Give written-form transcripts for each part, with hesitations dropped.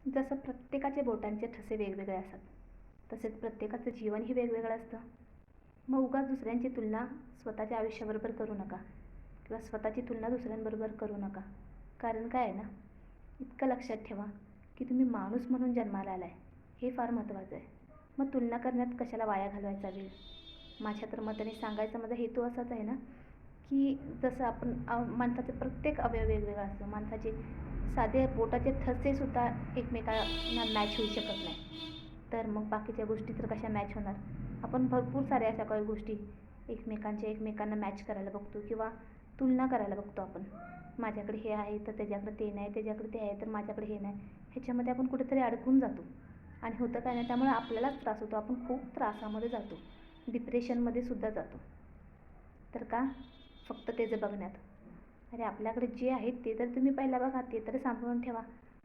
जसं प्रत्येकाचे बोटांचे ठसे वेगवेगळे असतात, तसेच प्रत्येकाचं जीवनही वेगवेगळं असतं. मग उगाच दुसऱ्यांची तुलना स्वतःच्या आयुष्याबरोबर करू नका किंवा स्वतःची तुलना दुसऱ्यांबरोबर करू नका. कारण काय आहे ना, इतकं लक्षात ठेवा की तुम्ही माणूस म्हणून जन्माला आला आहे, हे फार महत्त्वाचं आहे. मग तुलना करण्यात कशाला वाया घालवायचा वेळ. माझ्या तर मताने सांगायचा माझा हेतू असाच आहे ना, की जसं आपण माणसाचे प्रत्येक अवयव वेगवेगळा असतो. माणसाचे साधे बोटाचे ठसेसुद्धा एकमेकांना मॅच होऊ शकत नाही, तर मग बाकीच्या गोष्टी तर कशा मॅच होणार. आपण भरपूर साऱ्या अशा काही गोष्टी एकमेकांना मॅच करायला बघतो किंवा तुलना करायला बघतो. आपण माझ्याकडे हे आहे तर त्याच्याकडे ते नाही, त्याच्याकडे ते आहे तर माझ्याकडे हे नाही. ह्याच्यामध्ये आपण कुठेतरी अडकून जातो आणि होतं काय नाही, त्यामुळे आपल्यालाच त्रास होतो. आपण खूप त्रासामध्ये जातो, डिप्रेशनमध्ये सुद्धा जातो. तर का? फक्त त्याचं बघण्यात. अरे आपल्याकडे जे आहे ते तर तुम्ही पहिला बघा, ते तर सांभाळून ठेवा.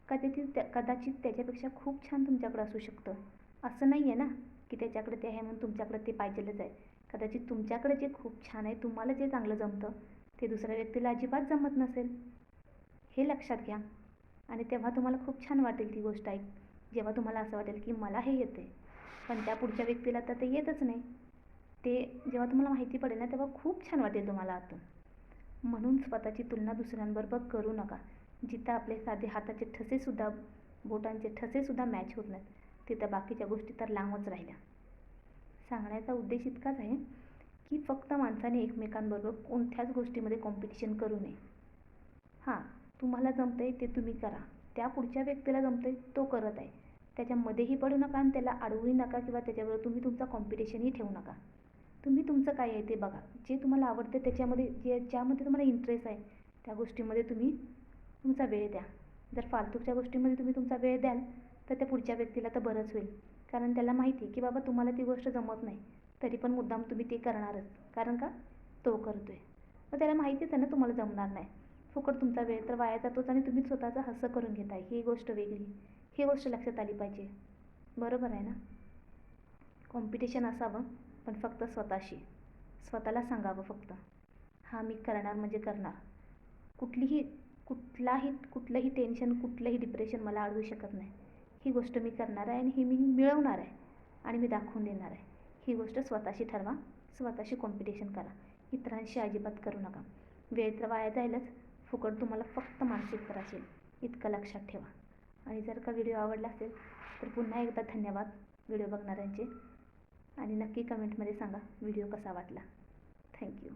कदाचित त्याच्यापेक्षा खूप छान तुमच्याकडे असू शकतं. असं नाही आहे ना की त्याच्याकडे ते आहे म्हणून तुमच्याकडे ते पाहिजेलच आहे. कदाचित तुमच्याकडे जे खूप छान आहे, तुम्हाला जे चांगलं जमतं, ते दुसऱ्या व्यक्तीला अजिबात जमत नसेल. हे लक्षात घ्या. आणि तेव्हा तुम्हाला खूप छान वाटेल ती गोष्ट ऐक, जेव्हा तुम्हाला असं वाटेल की मला हे येते पण त्या पुढच्या व्यक्तीला तर ते येतच नाही. ते जेव्हा तुम्हाला माहिती पडेल ना, तेव्हा खूप छान वाटेल तुम्हाला आतून. म्हणून स्वतःची तुलना दुसऱ्यांबरोबर करू नका. जिथं आपले साधे हाताचे ठसेसुद्धा, बोटांचे ठसेसुद्धा मॅच होत नाहीत, तिथं बाकीच्या गोष्टी तर लांबच राहिल्या. सांगण्याचा उद्देश इतकाच आहे की फक्त माणसाने एकमेकांबरोबर कोणत्याच गोष्टीमध्ये कॉम्पिटिशन करू नये. हां, तुम्हाला जमतं आहे ते तुम्ही करा. त्या पुढच्या व्यक्तीला जमतं आहे तो करत आहे, त्याच्यामध्येही पडू नका आणि त्याला अडवूही नका किंवा त्याच्याबरोबर तुम्ही तुमचा कॉम्पिटिशनही ठेवू नका. तुम्ही तुमचं काय आहे ते बघा. जे तुम्हाला आवडते त्याच्यामध्ये, ज्यामध्ये तुम्हाला इंटरेस्ट आहे त्या गोष्टीमध्ये तुम्ही तुमचा वेळ द्या. जर फालतूच्या गोष्टीमध्ये तुम्ही तुमचा वेळ द्याल तर त्या पुढच्या व्यक्तीला तर बरंच होईल. कारण त्याला माहिती आहे की बाबा तुम्हाला ती गोष्ट जमत नाही, तरी पण मुद्दाम तुम्ही ते करणारच. कारण का? तो करतो आहे. मग त्याला माहितीच आहे ना तुम्हाला जमणार नाही. फुकट तुमचा वेळ तर वाया जातोच आणि तुम्ही स्वतःचं हसं करून घेताय, ही गोष्ट वेगळी. ही गोष्ट लक्षात आली पाहिजे. बरोबर आहे ना? कॉम्पिटिशन असावं पण फक्त स्वतःशी. स्वतःला सांगावं फक्त, हां मी करणार म्हणजे करणार. कुठलंही टेन्शन, कुठलंही डिप्रेशन मला अडवू शकत नाही. ही गोष्ट मी करणार आहे आणि ही मी मिळवणार आहे आणि मी दाखवून देणार आहे. ही गोष्ट स्वतःशी ठरवा, स्वतःशी कॉम्पिटिशन करा. इतरांशी अजिबात करू नका. वेळ तर वाया जाईलच, फुकट तुम्हाला फक्त मानसिक त्रास येईल. इतकं लक्षात ठेवा. आणि जर का व्हिडिओ आवडला असेल तर पुन्हा एकदा धन्यवाद व्हिडिओ बघणाऱ्यांचे. आणि नक्की कमेंटमध्ये सांगा व्हिडिओ कसा वाटला. थँक्यू.